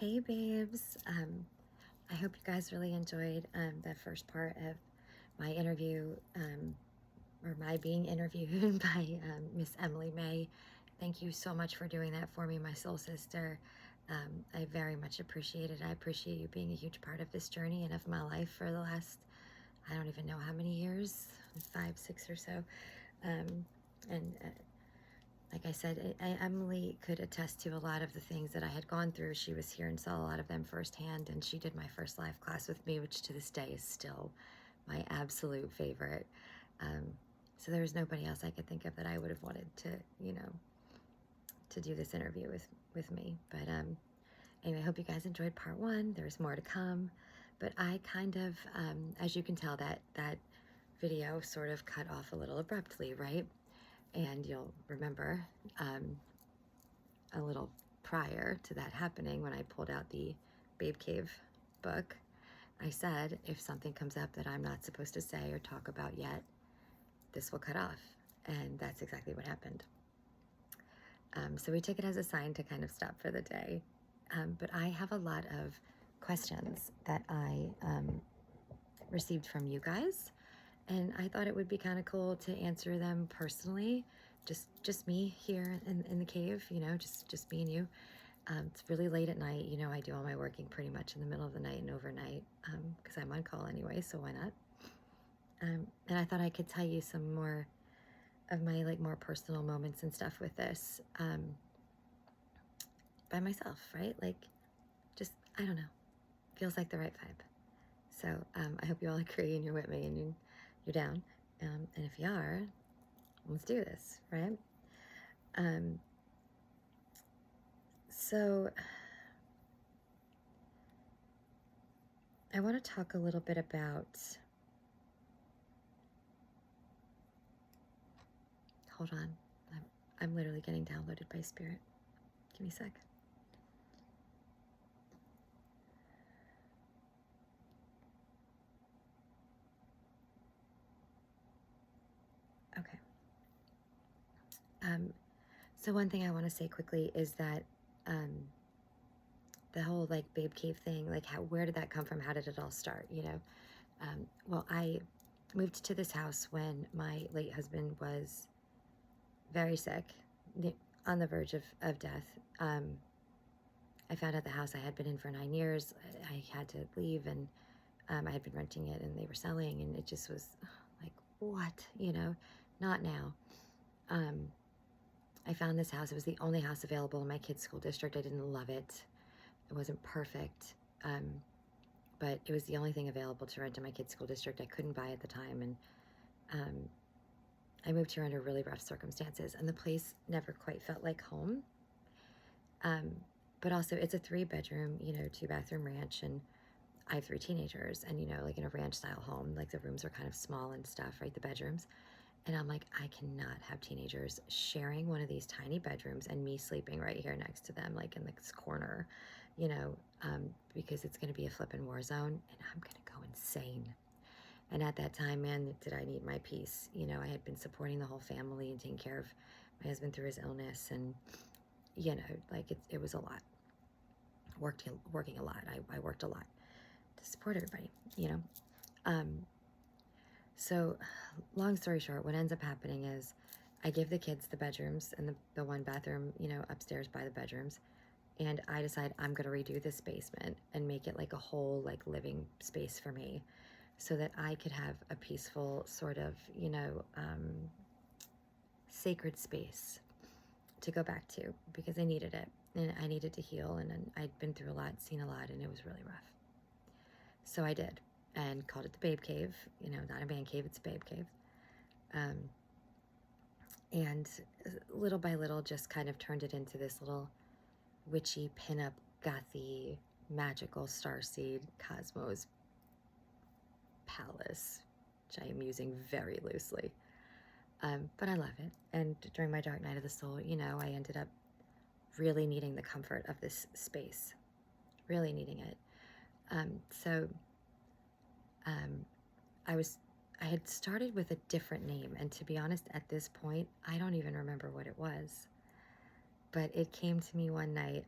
Hey babes, I hope you guys really enjoyed the first part of my interview, or my being interviewed by Miss Emily May. Thank you so much for doing that for me, my soul sister. I very much appreciate it. I appreciate you being a huge part of this journey and of my life for the last, I don't even know how many years, 5, 6 or so. And like I said, Emily could attest to a lot of the things that I had gone through. She was here and saw a lot of them firsthand, and she did my first live class with me, which to this day is still my absolute favorite. So there was nobody else I could think of that I would have wanted to, to do this interview with me. But anyway, I hope you guys enjoyed part 1. There's more to come. But I kind of, as you can tell, that video sort of cut off a little abruptly, right? And you'll remember a little prior to that happening, when I pulled out the Babe Cave book, I said, if something comes up that I'm not supposed to say or talk about yet, this will cut off. And that's exactly what happened. So we took it as a sign to kind of stop for the day. But I have a lot of questions that I received from you guys, and I thought it would be kind of cool to answer them personally, just me here in the cave, just me and you. It's really late at night. I do all my working pretty much in the middle of the night and overnight, because I'm on call anyway, so why not? And I thought I could tell you some more of my more personal moments and stuff with this, by myself, right? Just, I don't know, feels like the right vibe. So I hope you all agree and you're with me and you're down. And if you are, let's do this, right? So I want to talk a little bit about, hold on, I'm literally getting downloaded by Spirit. Give me a sec. Okay. So one thing I want to say quickly is that the whole Babe Cave thing, where did that come from? How did it all start? Well, I moved to this house when my late husband was very sick, on the verge of death. I found out the house I had been in for 9 years, I had to leave, and I had been renting it and they were selling, and it just was like, what? Not now. I found this house. It was the only house available in my kids' school district. I didn't love it. It wasn't perfect, but it was the only thing available to rent in my kids' school district. I couldn't buy at the time, and I moved here under really rough circumstances, and the place never quite felt like home. But also, it's a 3-bedroom, 2-bathroom ranch, and I have 3 teenagers, and in a ranch-style home, the rooms are kind of small and stuff, right? The bedrooms. And I'm like, I cannot have teenagers sharing one of these tiny bedrooms and me sleeping right here next to them, in this corner, because it's going to be a flippin' war zone, and I'm going to go insane. And at that time, man, did I need my peace. I had been supporting the whole family and taking care of my husband through his illness, and, it was a lot. Working a lot. I worked a lot to support everybody, So, long story short, what ends up happening is I give the kids the bedrooms and the 1 bathroom, upstairs by the bedrooms, and I decide I'm going to redo this basement and make it a whole, living space for me, so that I could have a peaceful sort of, sacred space to go back to, because I needed it, and I needed to heal, and I'd been through a lot, seen a lot, and it was really rough. So I did, and called it the Babe Cave, not a man cave, it's a Babe Cave. And little by little just kind of turned it into this little witchy, pinup, gothy, magical Starseed Cosmos palace, which I am using very loosely. But I love it. And during my dark night of the soul, I ended up really needing the comfort of this space, really needing it. So I had started with a different name, and to be honest, at this point, I don't even remember what it was. But it came to me one night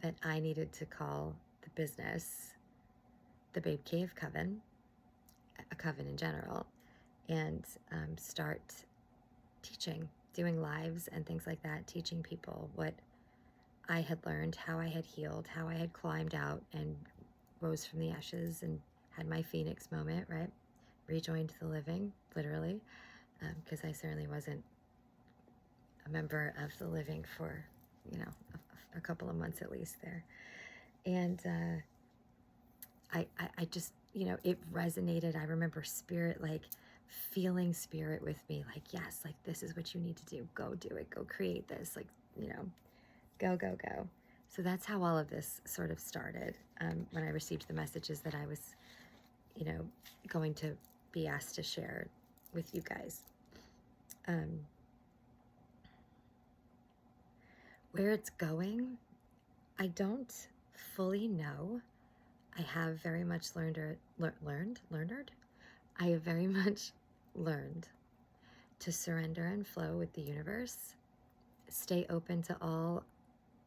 that I needed to call the business, the Babe Cave Coven, a coven in general, and start teaching, doing lives and things like that, teaching people what I had learned, how I had healed, how I had climbed out and rose from the ashes and had my phoenix moment, right? Rejoined the living, literally, because I certainly wasn't a member of the living for, a couple of months at least there. And I just, it resonated. I remember spirit, like feeling spirit with me, like, yes, like this is what you need to do. Go do it. Go create this. Like, go, go, go. So that's how all of this sort of started, when I received the messages that I was, going to be asked to share with you guys. Where it's going, I don't fully know. I have very much learned. I have very much learned to surrender and flow with the universe, stay open to all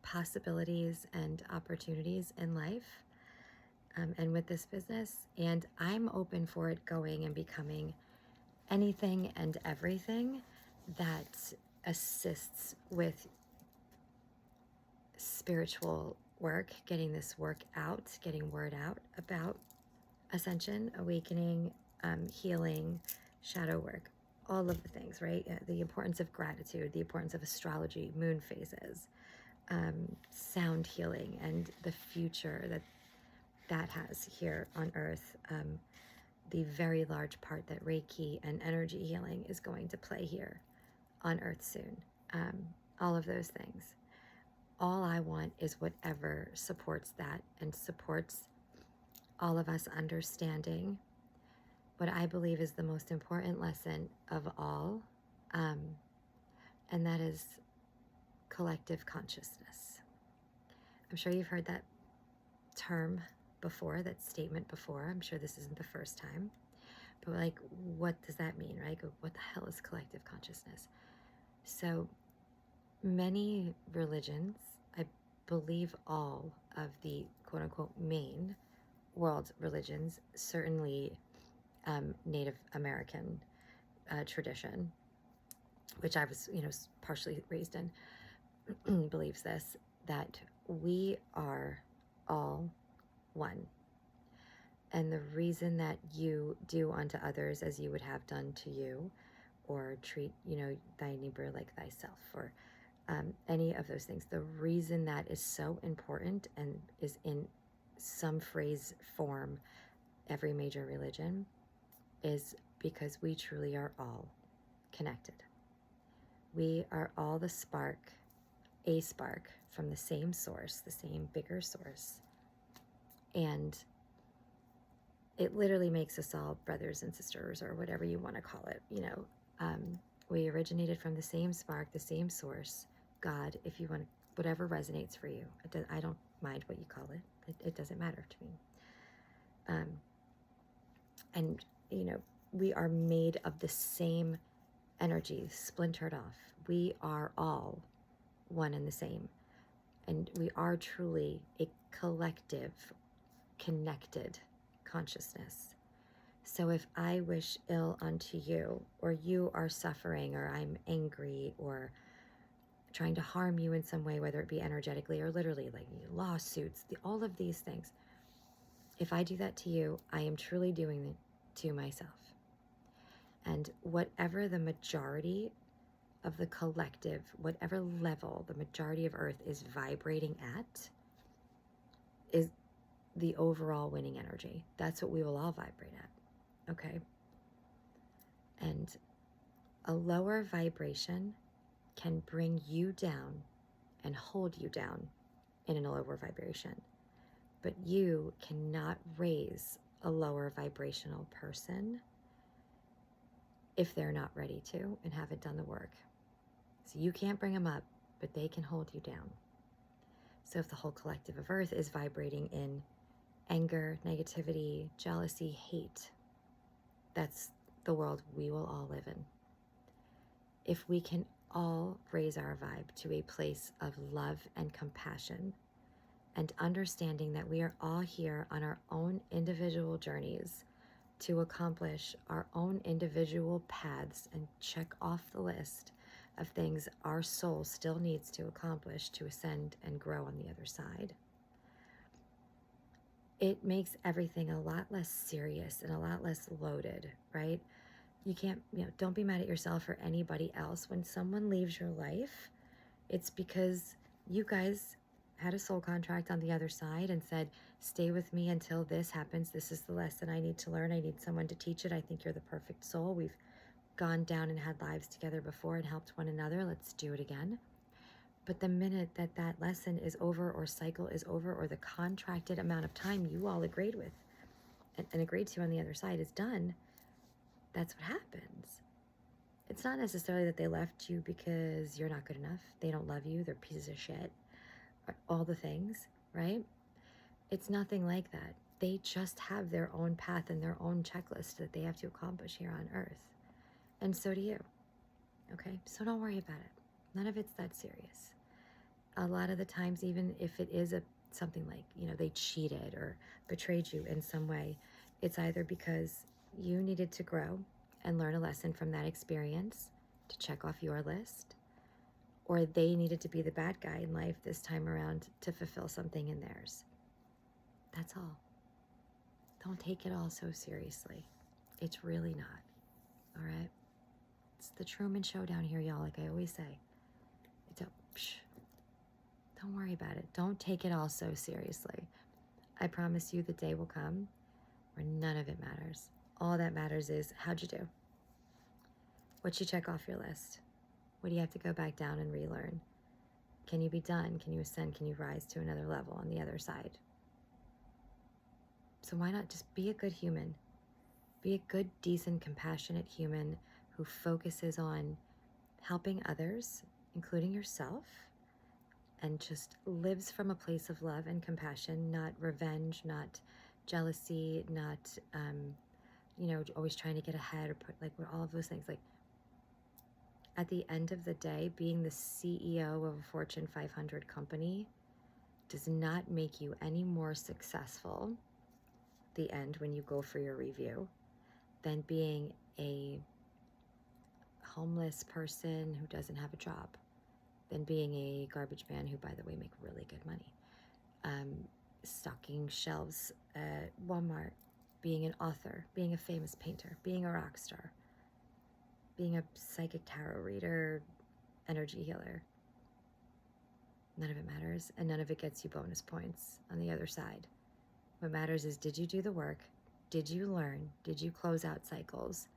possibilities and opportunities in life, and with this business. And I'm open for it going and becoming anything and everything that assists with spiritual work, getting this work out, getting word out about ascension, awakening, healing, shadow work, all of the things, right? The importance of gratitude, the importance of astrology, moon phases, sound healing, and the future that has here on Earth. The very large part that Reiki and energy healing is going to play here on Earth soon. All of those things. All I want is whatever supports that and supports all of us understanding what I believe is the most important lesson of all, and that is collective consciousness. I'm sure you've heard that term before, that statement before. I'm sure this isn't the first time. But like, what does that mean, right? What the hell is collective consciousness? So many religions, I believe all of the quote unquote main world religions, certainly Native American tradition, which I was, partially raised in, believes this, that we are all one. And the reason that you do unto others as you would have done to you, or treat, thy neighbor like thyself, or any of those things, the reason that is so important and is in some phrase form every major religion is because we truly are all connected. We are all the spark, a spark from the same source, the same bigger source. And it literally makes us all brothers and sisters, or whatever you want to call it. We originated from the same spark, the same source, God, if you want, whatever resonates for you. I don't mind what you call it. It doesn't matter to me. And, we are made of the same energy, splintered off. We are all one and the same. And we are truly a collective, connected consciousness. So if I wish ill unto you, or you are suffering, or I'm angry, or trying to harm you in some way, whether it be energetically or literally, like lawsuits, all of these things, if I do that to you, I am truly doing it to myself. And whatever the majority of the collective, whatever level the majority of Earth is vibrating at, is the overall winning energy. That's what we will all vibrate at, okay? And a lower vibration can bring you down and hold you down in a lower vibration. But you cannot raise a lower vibrational person if they're not ready to and haven't done the work. So you can't bring them up, but they can hold you down. So if the whole collective of Earth is vibrating in anger, negativity, jealousy, hate, that's the world we will all live in. If we can all raise our vibe to a place of love and compassion and understanding that we are all here on our own individual journeys to accomplish our own individual paths and check off the list of things our soul still needs to accomplish to ascend and grow on the other side. It makes everything a lot less serious and a lot less loaded, right? You can't, don't be mad at yourself or anybody else. When someone leaves your life, it's because you guys had a soul contract on the other side and said, stay with me until this happens. This is the lesson I need to learn. I need someone to teach it. I think you're the perfect soul. We've gone down and had lives together before and helped one another. Let's do it again. But the minute that that lesson is over or cycle is over or the contracted amount of time you all agreed with and agreed to on the other side is done, that's what happens. It's not necessarily that they left you because you're not good enough. They don't love you. They're pieces of shit. All the things, right? It's nothing like that. They just have their own path and their own checklist that they have to accomplish here on Earth. And so do you. Okay? So don't worry about it. None of it's that serious. A lot of the times, even if it is something like, they cheated or betrayed you in some way, it's either because you needed to grow and learn a lesson from that experience to check off your list, or they needed to be the bad guy in life this time around to fulfill something in theirs. That's all. Don't take it all so seriously. It's really not. All right? It's the Truman Show down here, y'all, like I always say. Don't worry about it. Don't take it all so seriously. I promise you the day will come where none of it matters. All that matters is, how'd you do? What'd you check off your list? What do you have to go back down and relearn? Can you be done? Can you ascend? Can you rise to another level on the other side? So why not just be a good human? Be a good, decent, compassionate human who focuses on helping others, including yourself, and just lives from a place of love and compassion, not revenge, not jealousy, not, always trying to get ahead or put, all of those things. At the end of the day, being the CEO of a Fortune 500 company does not make you any more successful at the end when you go for your review than being a homeless person who doesn't have a job, than being a garbage man who, by the way, make really good money, stocking shelves at Walmart, being an author, being a famous painter, being a rock star, being a psychic tarot reader, energy healer. None of it matters, and none of it gets you bonus points on the other side. What matters is, did you do the work? Did you learn? Did you close out cycles?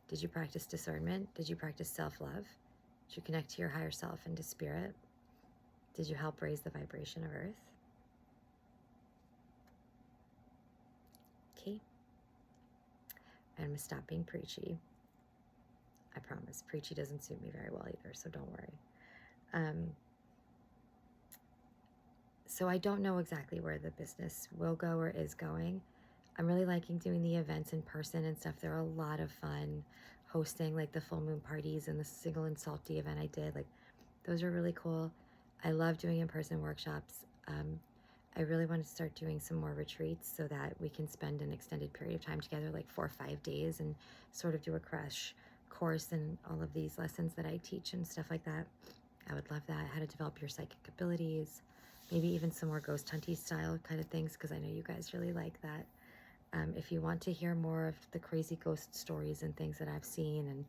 Did you practice discernment? Did you practice self-love? Did you connect to your higher self and to spirit? Did you help raise the vibration of Earth? Okay. I'm going to stop being preachy. I promise. Preachy doesn't suit me very well either, so don't worry. So I don't know exactly where the business will go or is going. I'm really liking doing the events in person and stuff. They're a lot of fun. Hosting the full moon parties and the single and salty event I did. Those are really cool. I love doing in-person workshops. I really want to start doing some more retreats so that we can spend an extended period of time together, 4 or 5 days, and sort of do a crash course and all of these lessons that I teach and stuff like that. I would love that. How to develop your psychic abilities, maybe even some more ghost hunty style kind of things, because I know you guys really like that. If you want to hear more of the crazy ghost stories and things that I've seen and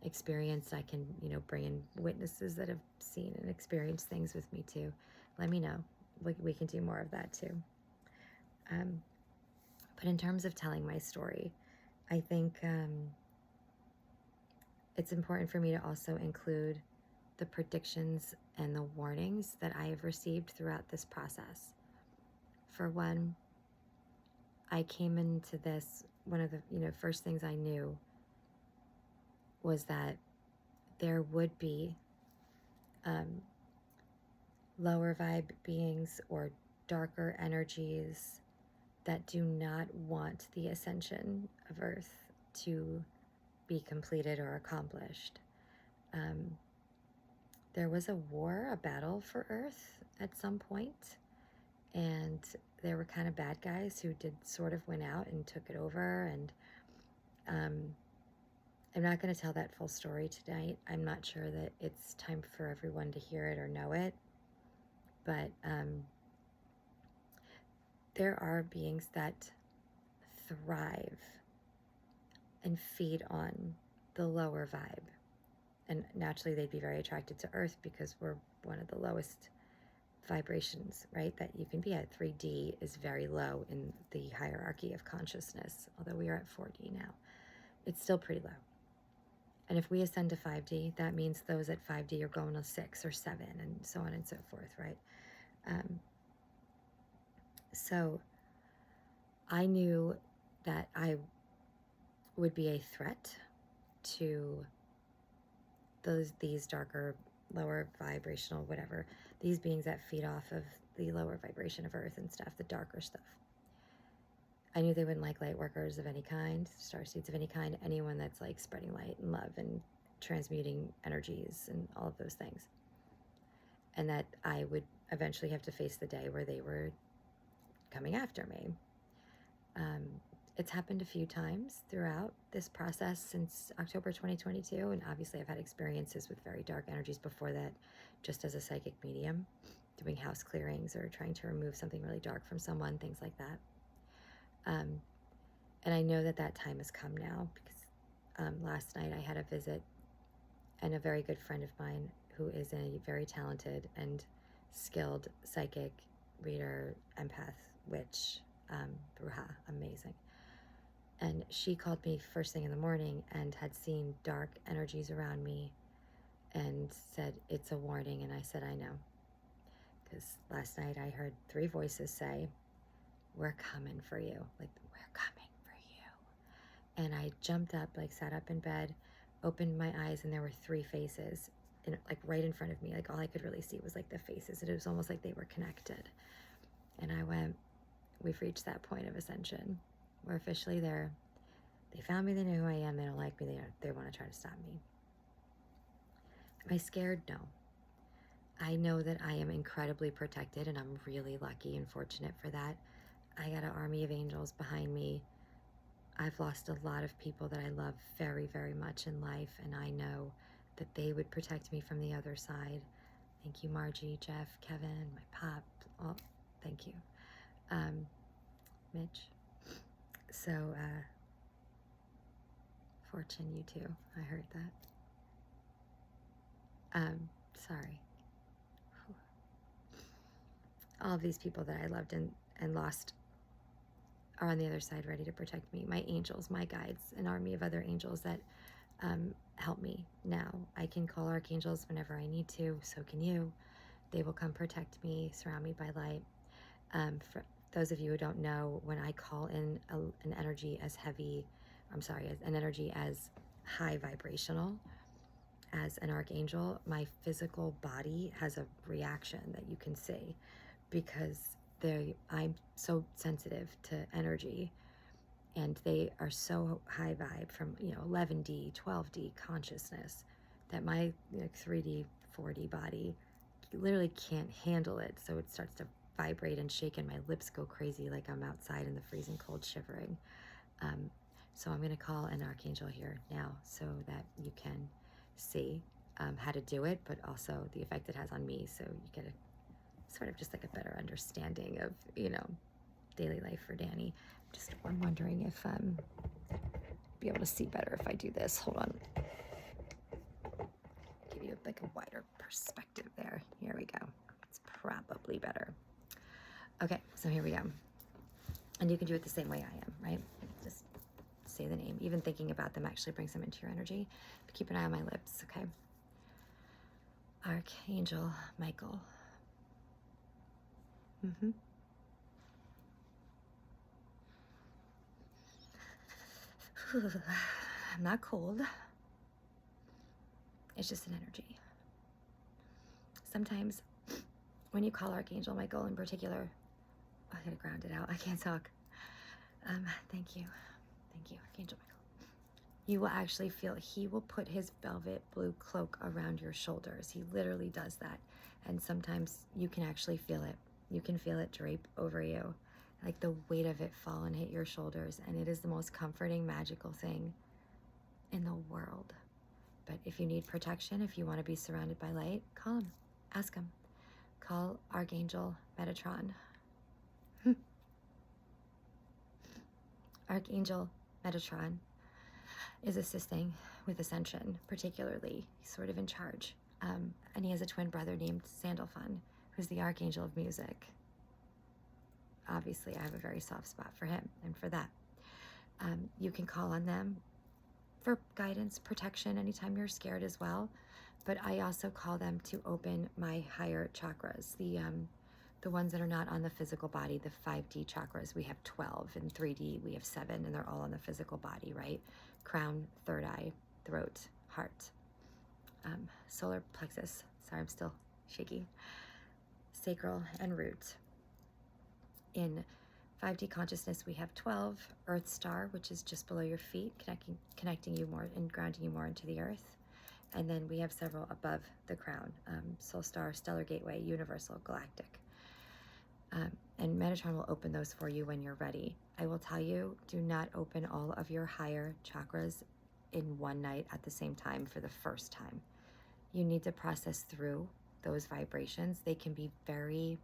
experienced, I can, bring in witnesses that have seen and experienced things with me too. Let me know. We can do more of that too. But in terms of telling my story, I think it's important for me to also include the predictions and the warnings that I have received throughout this process. For one, I came into this, one of the first things I knew was that there would be lower vibe beings or darker energies that do not want the ascension of Earth to be completed or accomplished. There was a war, a battle for Earth at some point, and there were kind of bad guys who did sort of win out and took it over. And I'm not going to tell that full story tonight. I'm not sure that it's time for everyone to hear it or know it, but there are beings that thrive and feed on the lower vibe. And naturally, they'd be very attracted to Earth because we're one of the lowest vibrations, right? That you can be at. 3D is very low in the hierarchy of consciousness, although we are at 4D now. It's still pretty low. And if we ascend to 5D, that means those at 5D are going to 6 or 7 and so on and so forth, right? So I knew that I would be a threat to these darker, lower vibrational, whatever, these beings that feed off of the lower vibration of Earth and stuff, the darker stuff. I knew they wouldn't like light workers of any kind, starseeds of any kind, anyone that's like spreading light and love and transmuting energies and all of those things. And that I would eventually have to face the day where they were coming after me. It's happened a few times throughout this process since October 2022, and obviously I've had experiences with very dark energies before that, just as a psychic medium, doing house clearings or trying to remove something really dark from someone, things like that. And I know that that time has come now because last night I had a visit, and a very good friend of mine who is a very talented and skilled psychic, reader, empath, witch, bruja, amazing. And she called me first thing in the morning and had seen dark energies around me and said, it's a warning. And I said, I know. Because last night I heard 3 voices say, we're coming for you. Like, we're coming for you. And I jumped up, like sat up in bed, opened my eyes, and there were 3 faces, like right in front of me. Like all I could really see was like the faces. And it was almost like they were connected. And I went, we've reached that point of ascension. We're officially there. They found me, they know who I am, they don't like me, they want to try to stop me. Am I scared? No. I know that I am incredibly protected, and I'm really lucky and fortunate for that. I got an army of angels behind me. I've lost a lot of people that I love very, very much in life, and I know that they would protect me from the other side. Thank you, Margie, Jeff, Kevin, my pop. Oh, thank you. Mitch. So, Fortune, you too. I heard that. Sorry. All of these people that I loved and lost are on the other side, ready to protect me. My angels, my guides, an army of other angels that help me now. I can call archangels whenever I need to, so can you. They will come protect me, surround me by light. For those of you who don't know, when I call in an energy as heavy, an energy as high vibrational as an archangel, my physical body has a reaction that you can see because I'm so sensitive to energy, and they are so high vibe from 11D, 12D consciousness that my 3D, 4D body literally can't handle it. So it starts to vibrate and shake, and my lips go crazy like I'm outside in the freezing cold, shivering. So I'm going to call an archangel here now so that you can see how to do it, but also the effect it has on me, so you get a sort of just like a better understanding of daily life for Dani. I'm wondering if be able to see better if I do this. Hold on. Give you like a wider perspective there. Here we go. It's probably better. Okay, so here we go. And you can do it the same way I am, right? Just say the name. Even thinking about them actually brings them into your energy. But keep an eye on my lips, okay? Archangel Michael. I'm not cold. It's just an energy. Sometimes when you call Archangel Michael in particular, I gotta ground it out. I can't talk. Thank you. Thank you, Archangel Michael. You will actually feel, he will put his velvet blue cloak around your shoulders. He literally does that. And sometimes you can actually feel it. You can feel it drape over you, like the weight of it fall and hit your shoulders. And it is the most comforting, magical thing in the world. But if you need protection, if you want to be surrounded by light, call him. Ask him. Call Archangel Metatron. Archangel Metatron is assisting with ascension, particularly. He's sort of in charge. And he has a twin brother named Sandalphon, who's the Archangel of Music. Obviously, I have a very soft spot for him and for that. You can call on them for guidance, protection, anytime you're scared as well. But I also call them to open my higher chakras, the ones that are not on the physical body, the 5D chakras. We have 12. In 3D, we have 7, and they're all on the physical body, right? Crown, third eye, throat, heart, solar plexus. Sorry, I'm still shaky. Sacral and root. In 5D consciousness, we have 12, Earth Star, which is just below your feet, connecting you more and grounding you more into the earth. And then we have several above the crown, Soul Star, Stellar Gateway, Universal, Galactic. And Metatron will open those for you when you're ready. I will tell you, do not open all of your higher chakras in one night at the same time for the first time. You need to process through those vibrations. They can be very,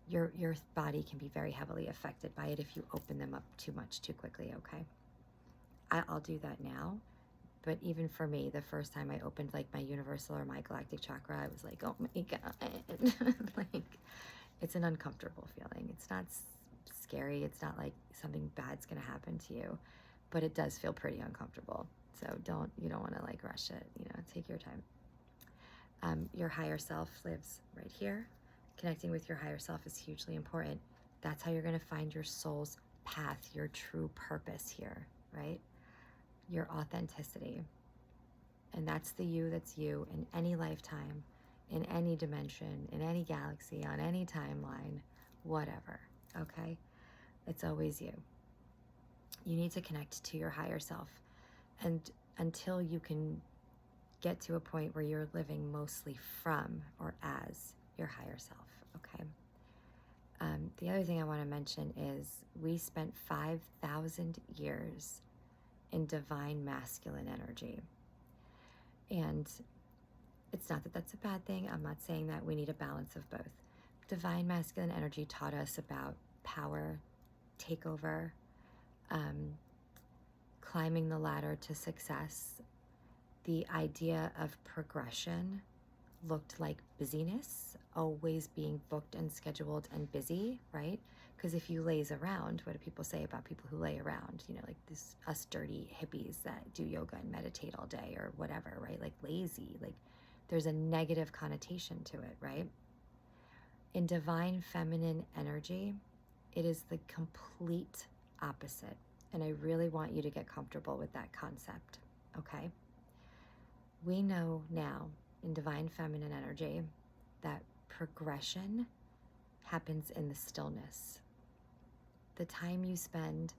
your body can be very heavily affected by it if you open them up too much too quickly, okay? I'll do that now. But even for me, the first time I opened like my universal or my galactic chakra, I was like, oh my God. Like, it's an uncomfortable feeling. It's not scary. It's not like something bad's going to happen to you, but it does feel pretty uncomfortable. So you don't want to like rush it, take your time. Your higher self lives right here. Connecting with your higher self is hugely important. That's how you're going to find your soul's path, your true purpose here, right? Your authenticity. And that's the you that's you in any lifetime, in any dimension, in any galaxy, on any timeline, whatever, okay? It's always you. You need to connect to your higher self. And until you can get to a point where you're living mostly from or as your higher self, okay? The other thing I want to mention is we spent 5,000 years in divine masculine energy. And it's not that that's a bad thing. I'm not saying that. We need a balance of both. Divine masculine energy taught us about power, takeover, climbing the ladder to success. The idea of progression looked like busyness, always being booked and scheduled and busy, right? Because if you laze around, what do people say about people who lay around? Like us dirty hippies that do yoga and meditate all day or whatever, right? Like lazy, like there's a negative connotation to it, right? In divine feminine energy, it is the complete opposite. And I really want you to get comfortable with that concept, okay? We know now in divine feminine energy that progression happens in the stillness. The time you spend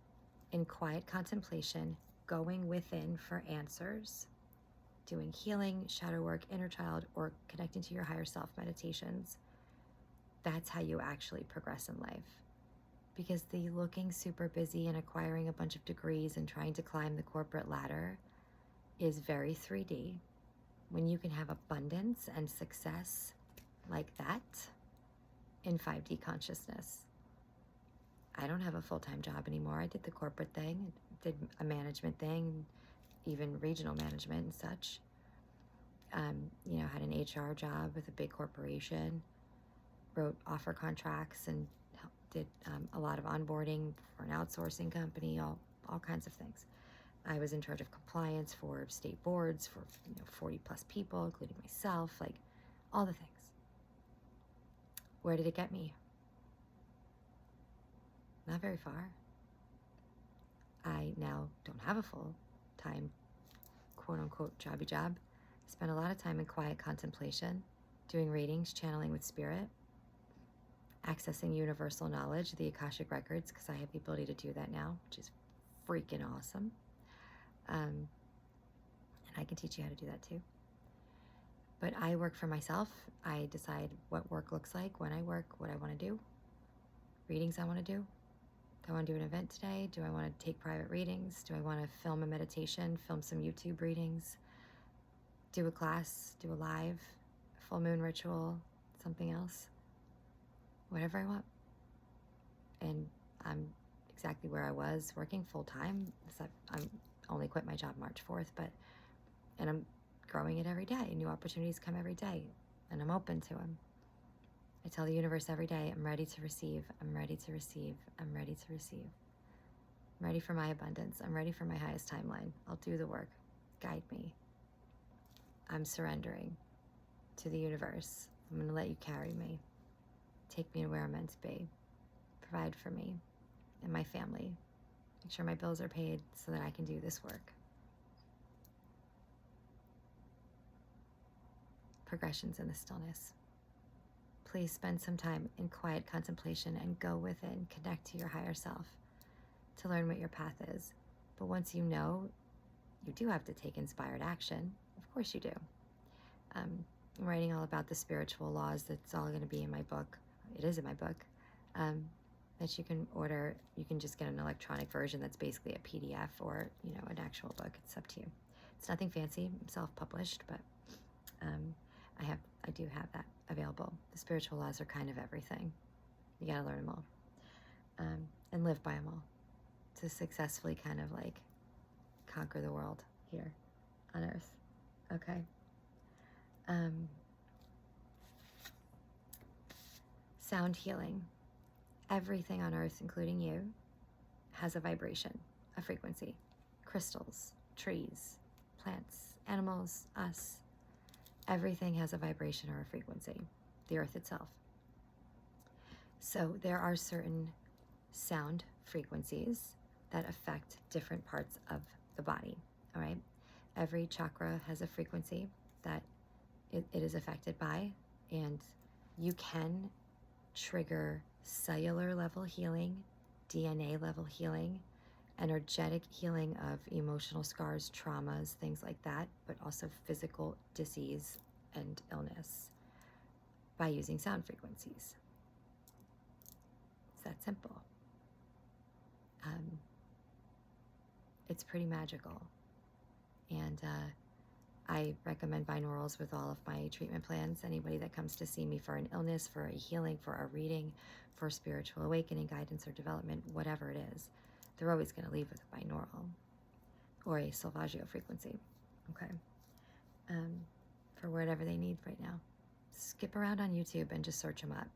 in quiet contemplation, going within for answers, doing healing, shadow work, inner child, or connecting to your higher self meditations, that's how you actually progress in life. Because the looking super busy and acquiring a bunch of degrees and trying to climb the corporate ladder is very 3D. When you can have abundance and success like that in 5D consciousness. I don't have a full-time job anymore. I did the corporate thing, did a management thing, even regional management and such. Had an HR job with a big corporation, wrote offer contracts and did a lot of onboarding for an outsourcing company, all kinds of things. I was in charge of compliance for state boards for 40 plus people, including myself, like all the things. Where did it get me? Not very far. I now don't have a full-time, quote-unquote, jobby job. I spend a lot of time in quiet contemplation, doing readings, channeling with spirit, accessing universal knowledge, the Akashic Records, because I have the ability to do that now, which is freaking awesome. And I can teach you how to do that too. But I work for myself. I decide what work looks like, when I work, what I want to do, readings I want to do. Do I want to do an event today? Do I want to take private readings? Do I want to film a meditation, film some YouTube readings, do a class, do a live, full moon ritual, something else? Whatever I want. And I'm exactly where I was working full time. I'm only quit my job March 4th, and I'm growing it every day. New opportunities come every day, and I'm open to them. I tell the universe every day, I'm ready to receive, I'm ready to receive, I'm ready to receive. I'm ready for my abundance. I'm ready for my highest timeline. I'll do the work. Guide me. I'm surrendering to the universe. I'm going to let you carry me. Take me to where I'm meant to be. Provide for me and my family. Make sure my bills are paid so that I can do this work. Progressions in the stillness. Please spend some time in quiet contemplation and go within, connect to your higher self to learn what your path is. But once you know, you do have to take inspired action. Of course you do. I'm writing all about the spiritual laws. That's all going to be in my book. It is in my book. That you can order. You can just get an electronic version that's basically a PDF or, an actual book. It's up to you. It's nothing fancy. I'm self-published, but I do have that available. The spiritual laws are kind of everything. You gotta learn them all. And live by them all to successfully kind of like conquer the world here on Earth. Okay. Sound healing. Everything on Earth, including you, has a vibration, a frequency. Crystals, trees, plants, animals, us. Everything has a vibration or a frequency, the Earth itself. So there are certain sound frequencies that affect different parts of the body, all right? Every chakra has a frequency that it is affected by, and you can trigger cellular level healing, DNA level healing, energetic healing of emotional scars, traumas, things like that, but also physical disease and illness by using sound frequencies. It's that simple. It's pretty magical. And I recommend binaurals with all of my treatment plans. Anybody that comes to see me for an illness, for a healing, for a reading, for spiritual awakening, guidance, or development, whatever it is, they're always going to leave with a binaural or a Salvaggio frequency, okay? For whatever they need right now. Skip around on YouTube and just search them up.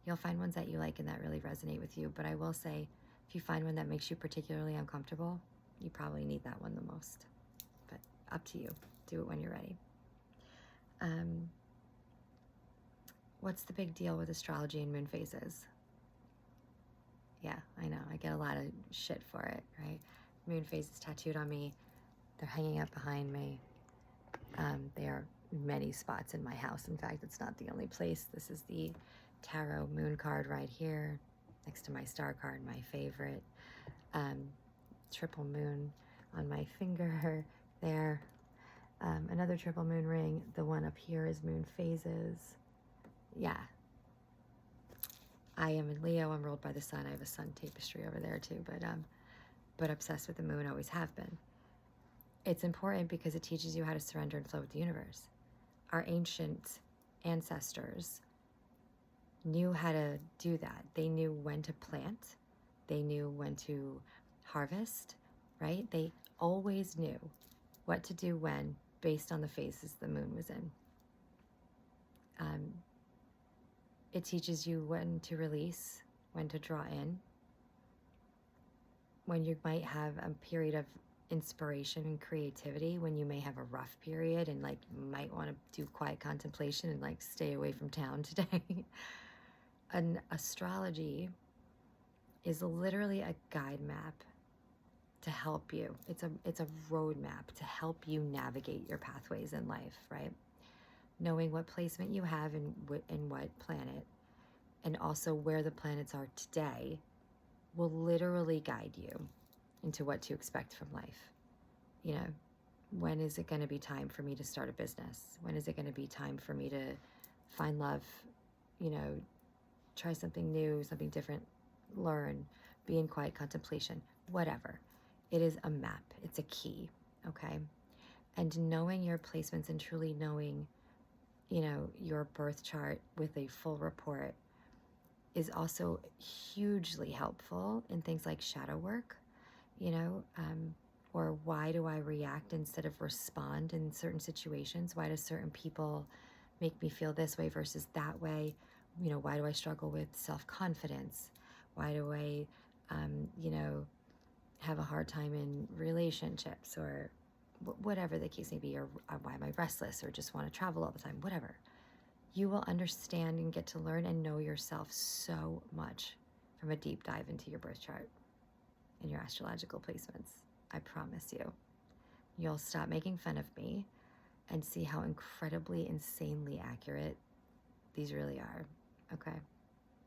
You'll find ones that you like and that really resonate with you, but I will say, if you find one that makes you particularly uncomfortable, you probably need that one the most. But up to you. Do it when you're ready. What's the big deal with astrology and moon phases? Yeah, I know. I get a lot of shit for it, right? Moon phases tattooed on me. They're hanging up behind me. They are many spots in my house. In fact, it's not the only place. This is the tarot moon card right here, next to my star card, my favorite. Triple moon on my finger there. Another triple moon ring. The one up here is moon phases. Yeah. I am in Leo. I'm ruled by the sun. I have a sun tapestry over there too, but obsessed with the moon, always have been. It's important because it teaches you how to surrender and flow with the universe. Our ancient ancestors knew how to do that. They knew when to plant. They knew when to harvest, right? They always knew what to do when, based on the phases the moon was in. It teaches you when to release, when to draw in, when you might have a period of inspiration and creativity, when you may have a rough period and like might want to do quiet contemplation and like stay away from town today. An astrology is literally a guide map to help you. It's a roadmap to help you navigate your pathways in life, right? Knowing what placement you have in what planet, and also where the planets are today, will literally guide you into what to expect from life. When is it going to be time for me to start a business? When is it going to be time for me to find love, try something new, something different, learn, be in quiet contemplation, whatever. It is a map. It's a key, okay? And knowing your placements and truly knowing, your birth chart with a full report is also hugely helpful in things like shadow work, or why do I react instead of respond in certain situations? Why do certain people make me feel this way versus that way? Why do I struggle with self-confidence? Why do I, have a hard time in relationships, or whatever the case may be, or why am I restless or just want to travel all the time, whatever. You will understand and get to learn and know yourself so much from a deep dive into your birth chart and your astrological placements. I promise you. You'll stop making fun of me and see how incredibly, insanely accurate these really are, okay?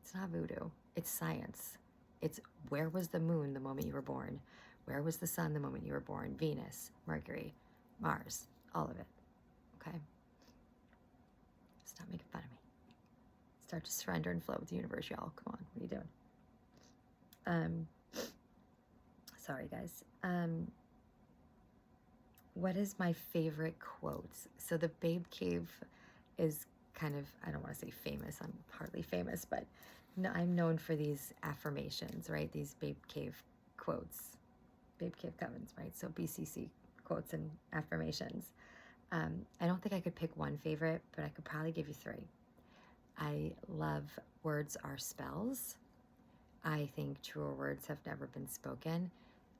It's not voodoo. It's science. It's where was the moon the moment you were born? Where was the sun the moment you were born? Venus, Mercury, Mars, all of it, okay? Stop making fun of me. Start to surrender and flow with the universe, y'all. Come on, what are you doing? Sorry, guys. What is my favorite quote? So the Babe Cave is kind of, I don't want to say famous, I'm hardly famous, but no, I'm known for these affirmations, right? These Babe Cave quotes, Babe Cave Covens, right? So BCC quotes and affirmations. I don't think I could pick one favorite, but I could probably give you three. I love words are spells. I think truer words have never been spoken.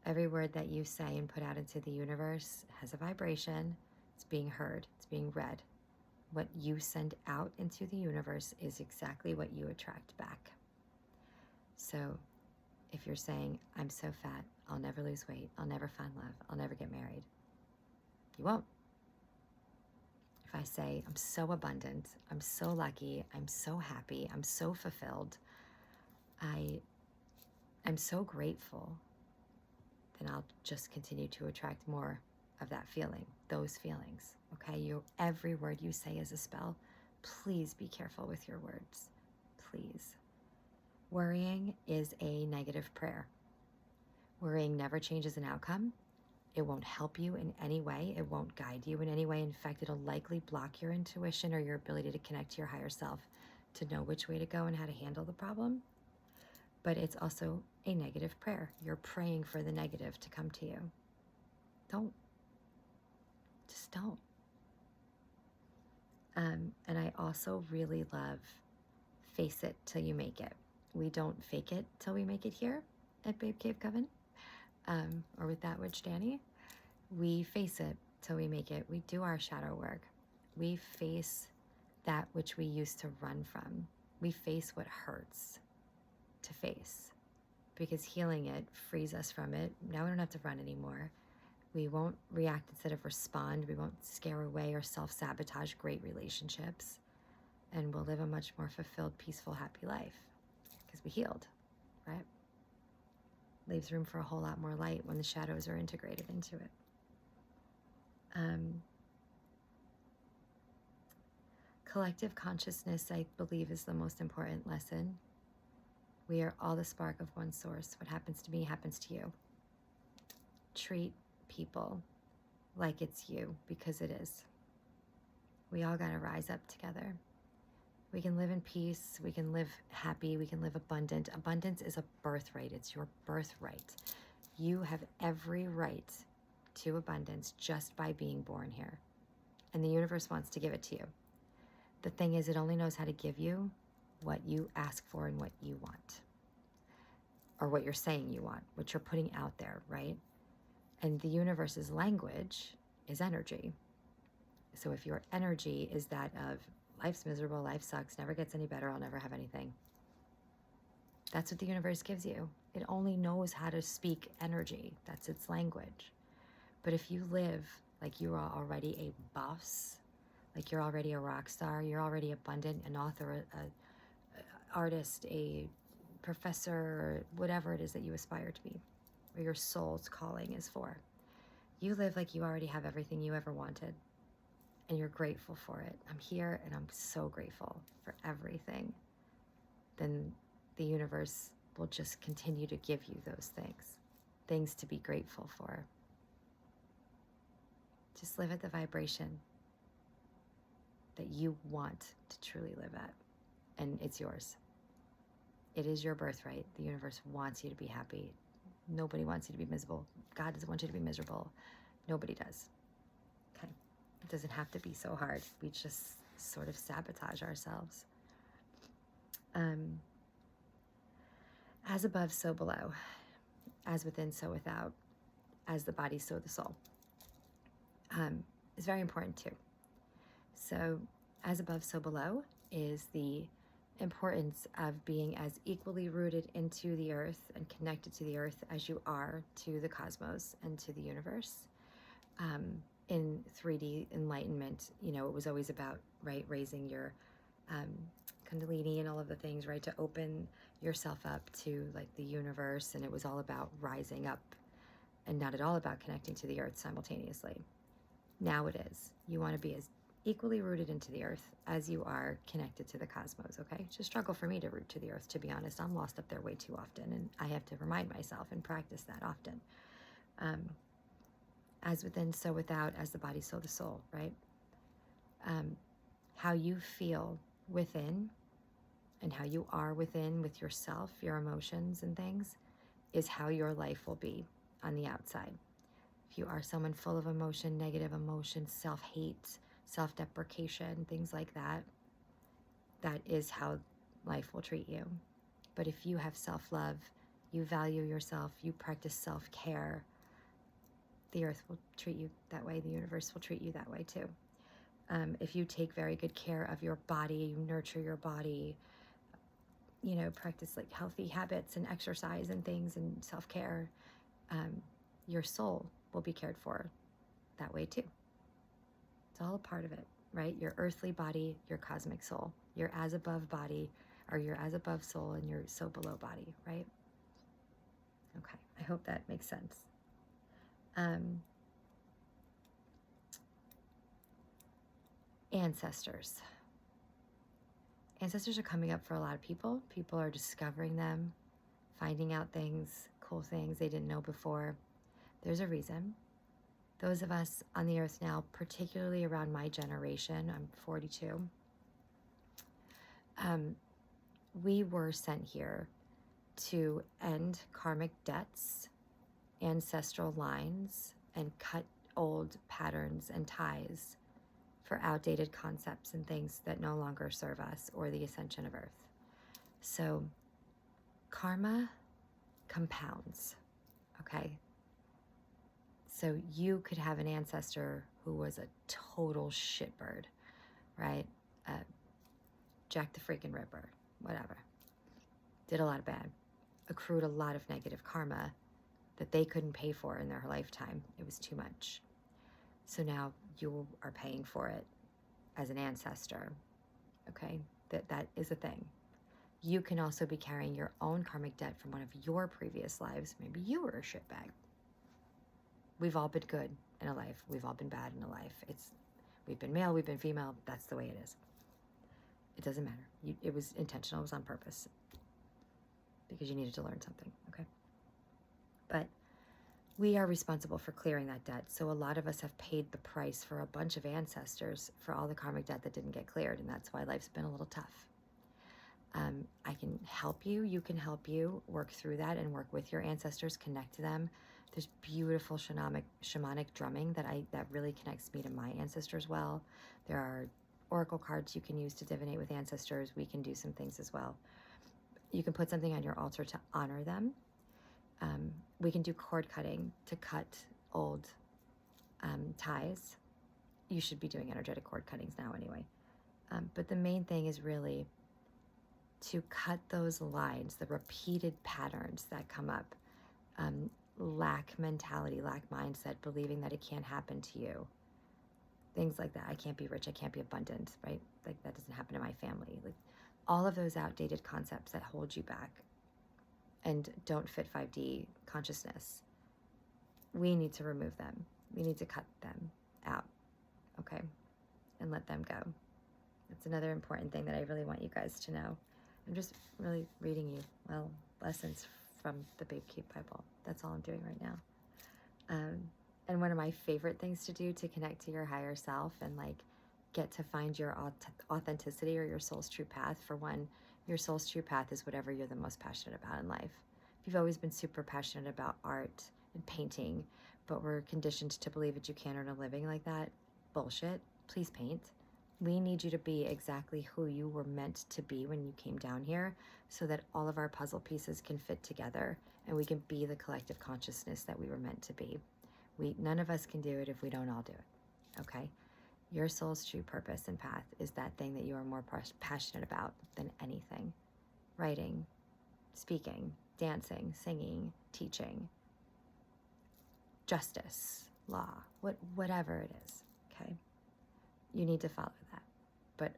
Every word that you say and put out into the universe has a vibration. It's being heard. It's being read. What you send out into the universe is exactly what you attract back. So if you're saying, I'm so fat, I'll never lose weight, I'll never find love, I'll never get married, you won't. If I say, I'm so abundant, I'm so lucky, I'm so happy, I'm so fulfilled, I'm so grateful, then I'll just continue to attract more of that feeling, those feelings, okay? Every word you say is a spell. Please be careful with your words, please. Worrying is a negative prayer. Worrying never changes an outcome. It won't help you in any way. It won't guide you in any way. In fact, it'll likely block your intuition or your ability to connect to your higher self to know which way to go and how to handle the problem. But it's also a negative prayer. You're praying for the negative to come to you. Don't. Just don't. And I also really love face it till you make it. We don't fake it till we make it here at Babe Cave Coven, or with that witch Dani. We face it till we make it. We do our shadow work. We face that which we used to run from. We face what hurts to face, because healing it frees us from it. Now we don't have to run anymore. We won't react instead of respond. We won't scare away or self-sabotage great relationships. And we'll live a much more fulfilled, peaceful, happy life because we healed, right? Leaves room for a whole lot more light when the shadows are integrated into it. Collective consciousness, I believe, is the most important lesson. We are all the spark of one source. What happens to me happens to you. Treat people like it's you, because it is. We all got to rise up together. We can live in peace. We can live happy. We can live abundant. Abundance is a birthright. It's your birthright. You have every right to abundance just by being born here. And the universe wants to give it to you. The thing is, it only knows how to give you what you ask for and what you want. Or what you're saying you want, what you're putting out there, right? And the universe's language is energy. So if your energy is that of, life's miserable, life sucks, never gets any better, I'll never have anything, that's what the universe gives you. It only knows how to speak energy. That's its language. But if you live like you are already a boss, like you're already a rock star, you're already abundant, an author, a artist, a professor, or whatever it is that you aspire to be, or your soul's calling is for, you live like you already have everything you ever wanted and you're grateful for it. I'm here and I'm so grateful for everything. Then the universe will just continue to give you those things to be grateful for. Just live at the vibration that you want to truly live at, and it's yours. It is your birthright. The universe wants you to be happy. Nobody wants you to be miserable. God doesn't want you to be miserable. Nobody does. Okay? It doesn't have to be so hard. We just sort of sabotage ourselves. As above, so below. As within, so without. As the body, so the soul. Is very important too. So, as above, so below is the importance of being as equally rooted into the earth and connected to the earth as you are to the cosmos and to the universe. In 3D enlightenment, you know, it was always about, right, raising your Kundalini and all of the things, right, to open yourself up to like the universe, and it was all about rising up and not at all about connecting to the earth simultaneously. Now it is. You want to be as equally rooted into the earth as you are connected to the cosmos, okay? It's a struggle for me to root to the earth, to be honest. I'm lost up there way too often, and I have to remind myself and practice that often. As within, so without, as the body, so the soul, right? How you feel within and how you are within with yourself, your emotions and things, is how your life will be on the outside. If you are someone full of emotion, negative emotion, self-hate, self-deprecation, things like that, that is how life will treat you. But if you have self-love, you value yourself, you practice self-care, the earth will treat you that way. The universe will treat you that way too. If you take very good care of your body, you nurture your body, you know, practice like healthy habits and exercise and things and self-care, your soul will be cared for that way too. It's all a part of it, right? Your earthly body, your cosmic soul, your as above body, or your as above soul, and your so below body, right? Okay, I hope that makes sense. Ancestors. Ancestors are coming up for a lot of people. People are discovering them, finding out things, cool things they didn't know before. There's a reason. Those of us on the earth now, particularly around my generation, I'm 42, we were sent here to end karmic debts, ancestral lines, and cut old patterns and ties for outdated concepts and things that no longer serve us or the ascension of earth. So karma compounds, okay? So you could have an ancestor who was a total shitbird, right? Jack the freaking Ripper, whatever. Did a lot of bad. Accrued a lot of negative karma that they couldn't pay for in their lifetime. It was too much. So now you are paying for it as an ancestor, okay? That is a thing. You can also be carrying your own karmic debt from one of your previous lives. Maybe you were a shitbag. We've all been good in a life. We've all been bad in a life. We've been male, we've been female. That's the way it is. It doesn't matter. It was intentional. It was on purpose because you needed to learn something, okay? But we are responsible for clearing that debt. So a lot of us have paid the price for a bunch of ancestors for all the karmic debt that didn't get cleared, and that's why life's been a little tough. I can help you. You can help you work through that and work with your ancestors, connect to them. There's beautiful shamanic drumming that really connects me to my ancestors well. There are oracle cards you can use to divinate with ancestors. We can do some things as well. You can put something on your altar to honor them. We can do cord cutting to cut old ties. You should be doing energetic cord cuttings now anyway. But the main thing is really to cut those lines, the repeated patterns that come up. Lack mentality, lack mindset, believing that it can't happen to you. Things like that. I can't be rich, I can't be abundant, right? Like that doesn't happen in my family. Like all of those outdated concepts that hold you back and don't fit 5D consciousness. We need to remove them. We need to cut them out, okay? And let them go. That's another important thing that I really want you guys to know. I'm just really reading you, well, lessons from the Babe Cave Bible. That's all I'm doing right now. And one of my favorite things to do to connect to your higher self and like get to find your authenticity or your soul's true path. For one, your soul's true path is whatever you're the most passionate about in life. If you've always been super passionate about art and painting, but were conditioned to believe that you can't earn a living like that, bullshit. Please paint. We need you to be exactly who you were meant to be when you came down here, so that all of our puzzle pieces can fit together and we can be the collective consciousness that we were meant to be. None of us can do it if we don't all do it, okay? Your soul's true purpose and path is that thing that you are more passionate about than anything. Writing, speaking, dancing, singing, teaching, justice, law, whatever it is, okay? You need to follow that. But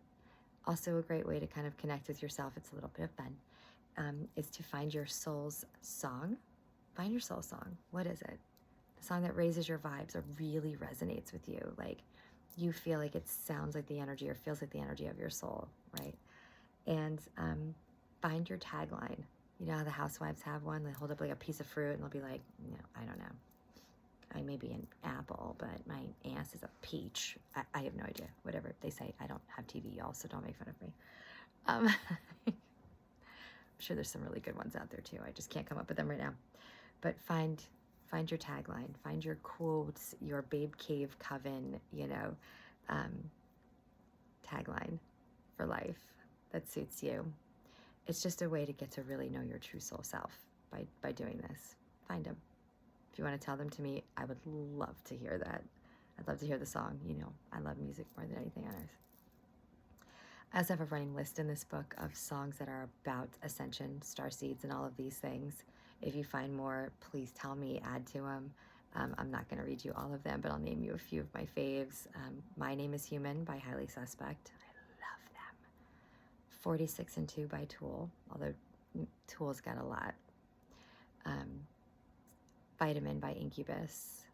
also a great way to kind of connect with yourself, it's a little bit of fun, is to find your soul's song. Find your soul song. What is it? The song that raises your vibes or really resonates with you. Like you feel like it sounds like the energy or feels like the energy of your soul, right? And find your tagline. You know how the housewives have one? They hold up like a piece of fruit and they'll be like, no, I don't know. I may be an apple, but my ass is a peach. I have no idea. Whatever they say. I don't have TV, y'all, so don't make fun of me. I'm sure there's some really good ones out there too. I just can't come up with them right now. But find your tagline, find your quotes, your Babe Cave Coven, tagline for life that suits you. It's just a way to get to really know your true soul self by doing this. Find them. If you want to tell them to me, I would love to hear that. I'd love to hear the song. You know, I love music more than anything on earth. I also have a running list in this book of songs that are about ascension, starseeds, and all of these things. If you find more, please tell me, add to them. I'm not going to read you all of them, but I'll name you a few of my faves. My Name is Human by Highly Suspect. I love them. 46 and 2 by Tool, although Tool's got a lot. Vitamin by Incubus.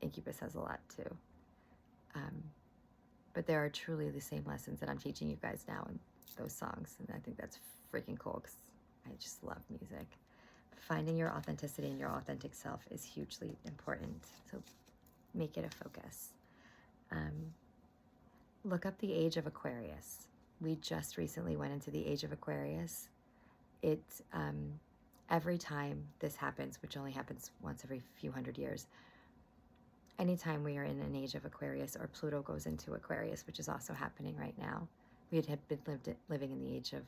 Incubus has a lot too. But there are truly the same lessons that I'm teaching you guys now in those songs. And I think that's freaking cool because I just love music. Finding your authenticity and your authentic self is hugely important. So make it a focus. Look up the age of Aquarius. We just recently went into the age of Aquarius. Every time this happens, which only happens once every few hundred years, anytime we are in an age of Aquarius or Pluto goes into Aquarius, which is also happening right now, we had been living in the age of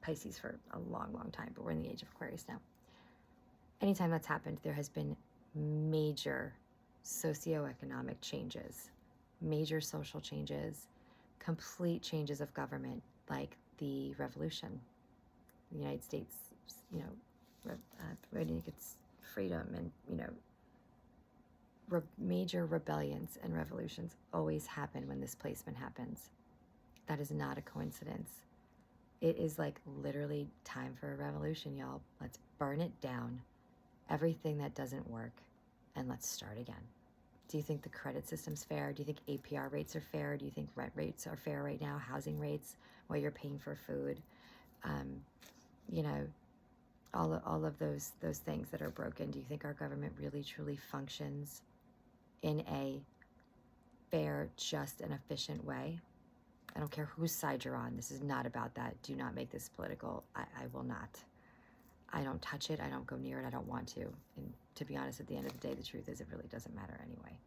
Pisces for a long, long time, but we're in the age of Aquarius now. Anytime that's happened, there has been major socioeconomic changes, major social changes, complete changes of government, like the revolution. The United States, winning its freedom, and major rebellions and revolutions always happen when this placement happens. That is not a coincidence. It is like literally time for a revolution, y'all. Let's burn it down, everything that doesn't work, and let's start again. Do you think the credit system's fair? Do you think APR rates are fair? Do you think rent rates are fair right now? Housing rates, what you're paying for food? All of those things that are broken. Do you think our government really truly functions in a fair, just, and efficient way? I don't care whose side you're on. This is not about that. Do not make this political. I will not. I don't touch it. I don't go near it. I don't want to. And to be honest, at the end of the day, the truth is it really doesn't matter anyway.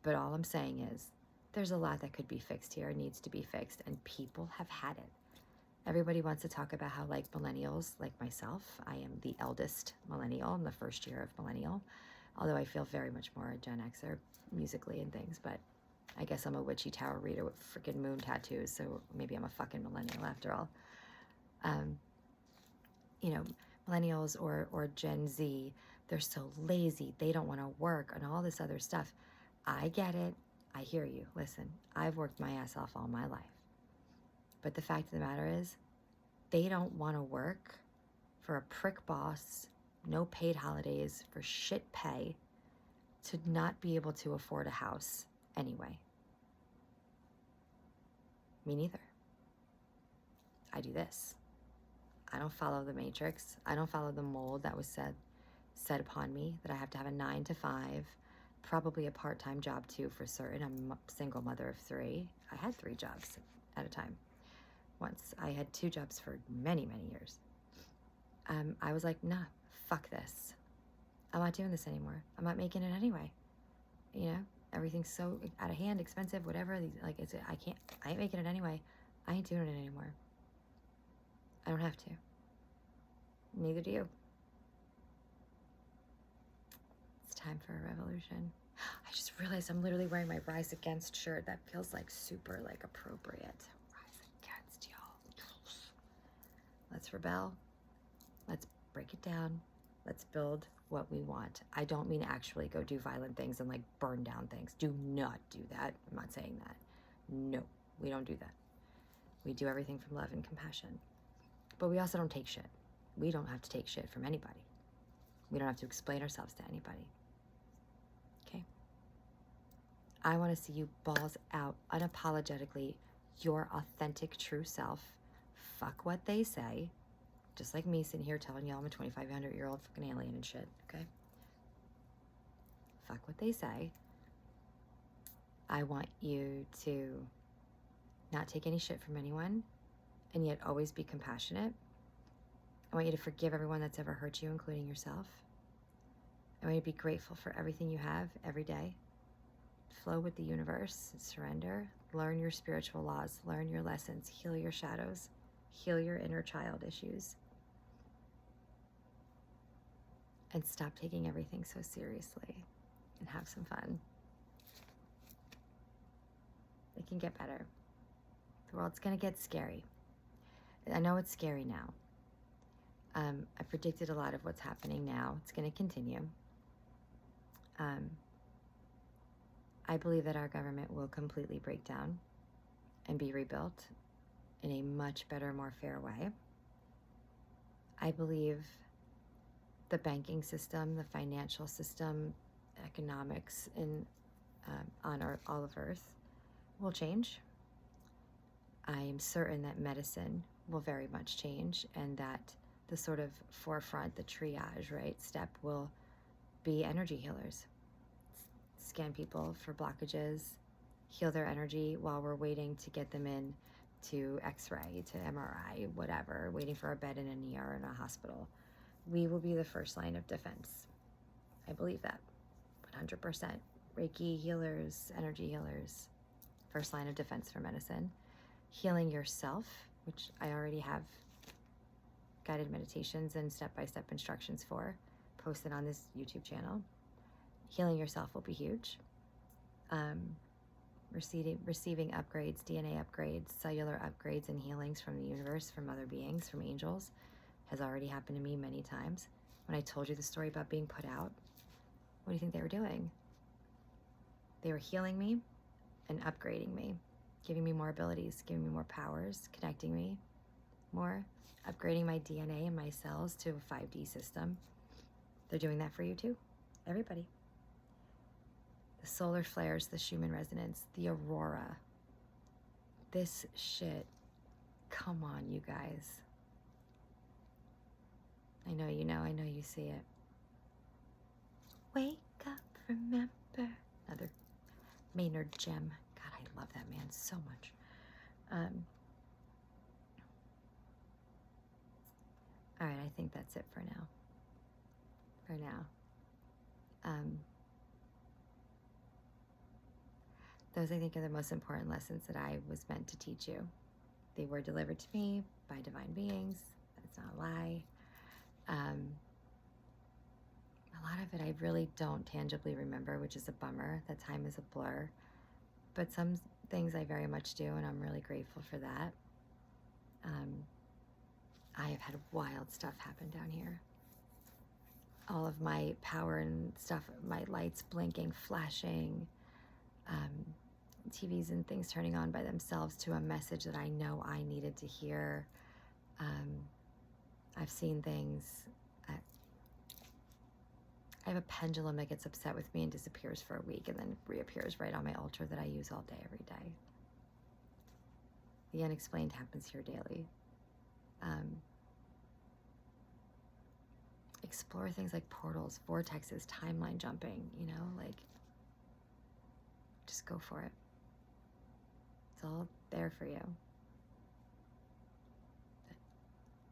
But all I'm saying is there's a lot that could be fixed here, needs to be fixed, and people have had it. Everybody wants to talk about how, like millennials, like myself, I am the eldest millennial in the first year of millennial, although I feel very much more a Gen Xer musically and things, but I guess I'm a witchy tower reader with freaking moon tattoos, so maybe I'm a fucking millennial after all. Millennials or Gen Z, they're so lazy, they don't want to work and all this other stuff. I get it. I hear you. Listen, I've worked my ass off all my life. But the fact of the matter is, they don't want to work for a prick boss no paid holidays, for shit pay, to not be able to afford a house anyway. Me neither. I do this. I don't follow the matrix. I don't follow the mold that was set upon me, that I have to have a 9 to 5, probably a part-time job too for certain. I'm a single mother of 3. I had 3 jobs at a time. Once I had 2 jobs for many, many years. I was like, nah, fuck this. I'm not doing this anymore. I'm not making it anyway. You know, everything's so out of hand, expensive, whatever. I ain't making it anyway. I ain't doing it anymore. I don't have to. Neither do you. It's time for a revolution. I just realized I'm literally wearing my Rise Against shirt. That feels like super like appropriate. Rise against, y'all. Let's rebel. Let's break it down. Let's build what we want. I don't mean actually go do violent things and like burn down things. Do not do that. I'm not saying that. No, we don't do that. We do everything from love and compassion. But we also don't take shit. We don't have to take shit from anybody. We don't have to explain ourselves to anybody. Okay? I want to see you balls out, unapologetically, your authentic, true self. Fuck what they say. Just like me sitting here telling y'all I'm a 2,500-year-old fucking alien and shit, okay? Fuck what they say. I want you to not take any shit from anyone, and yet always be compassionate. I want you to forgive everyone that's ever hurt you, including yourself. I want you to be grateful for everything you have every day. Flow with the universe, surrender, learn your spiritual laws, learn your lessons, heal your shadows, heal your inner child issues. And stop taking everything so seriously and have some fun. It can get better. The world's gonna get scary. I know it's scary now. I predicted a lot of what's happening now. It's gonna continue. I believe that our government will completely break down and be rebuilt in a much better, more fair way. I believe the banking system, the financial system, economics on all of Earth will change. I am certain that medicine will very much change, and that the sort of forefront, the triage, right, step will be energy healers. Scan people for blockages, heal their energy while we're waiting to get them in to X-ray, to MRI, whatever, waiting for a bed in an ER in a hospital. We will be the first line of defense. I believe that, 100%. Reiki healers, energy healers, first line of defense for medicine. Healing yourself, which I already have guided meditations and step-by-step instructions for, posted on this YouTube channel. Healing yourself will be huge. Receiving upgrades, DNA upgrades, cellular upgrades and healings from the universe, from other beings, from angels, has already happened to me many times. When I told you the story about being put out, what do you think they were doing? They were healing me and upgrading me, giving me more abilities, giving me more powers, connecting me more, upgrading my DNA and my cells to a 5D system. They're doing that for you too, everybody. The solar flares, the Schumann resonance, the aurora. This shit, come on, you guys. I know you know, I know you see it. Wake up, remember. Another Maynard gem. God, I love that man so much. All right, I think that's it for now. Those, I think, are the most important lessons that I was meant to teach you. They were delivered to me by divine beings. That's not a lie. A lot of it I really don't tangibly remember, which is a bummer. That time is a blur. But some things I very much do, and I'm really grateful for that. I have had wild stuff happen down here. All of my power and stuff, my lights blinking, flashing, TVs and things turning on by themselves to a message that I know I needed to hear. I've seen things. I have a pendulum that gets upset with me and disappears for a week and then reappears right on my altar that I use all day, every day. The unexplained happens here daily. Explore things like portals, vortexes, timeline jumping, you know, like, just go for it. It's all there for you.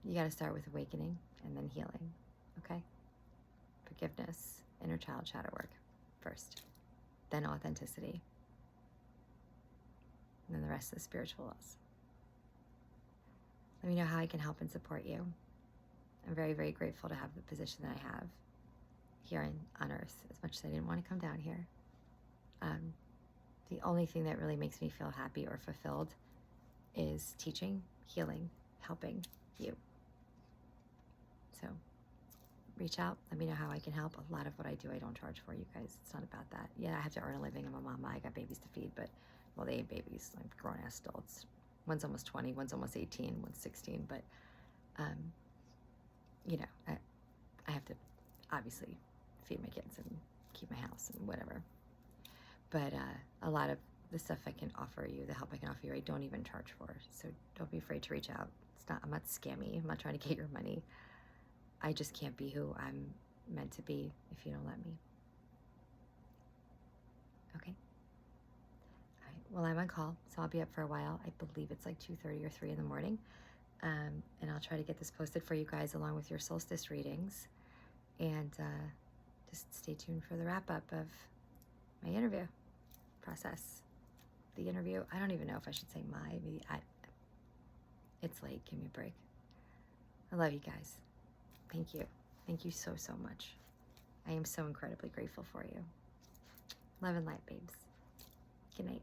You got to start with awakening and then healing, okay? Forgiveness, inner child shadow work first, then authenticity, and then the rest of the spiritual laws. Let me know how I can help and support you. I'm very, very grateful to have the position that I have here on Earth, as much as I didn't want to come down here. The only thing that really makes me feel happy or fulfilled is teaching, healing, helping you. So reach out. Let me know how I can help. A lot of what I do, I don't charge for, you guys. It's not about that. Yeah, I have to earn a living. I'm a mama. I got babies to feed, but, well, they ain't babies. I'm grown-ass adults. One's almost 20, one's almost 18, one's 16, but, you know, I have to obviously feed my kids and keep my house and whatever. But a lot of the stuff I can offer you, the help I can offer you, I don't even charge for. So don't be afraid to reach out. I'm not scammy. I'm not trying to get your money. I just can't be who I'm meant to be if you don't let me. Okay? All right. Well, I'm on call, so I'll be up for a while. I believe it's like 2:30 or 3 in the morning. And I'll try to get this posted for you guys along with your solstice readings. And just stay tuned for the wrap-up of my interview process. The interview, I don't even know if I should say maybe it's late, give me a break. I love you guys. Thank you. Thank you so, so much. I am so incredibly grateful for you. Love and light, babes. Good night.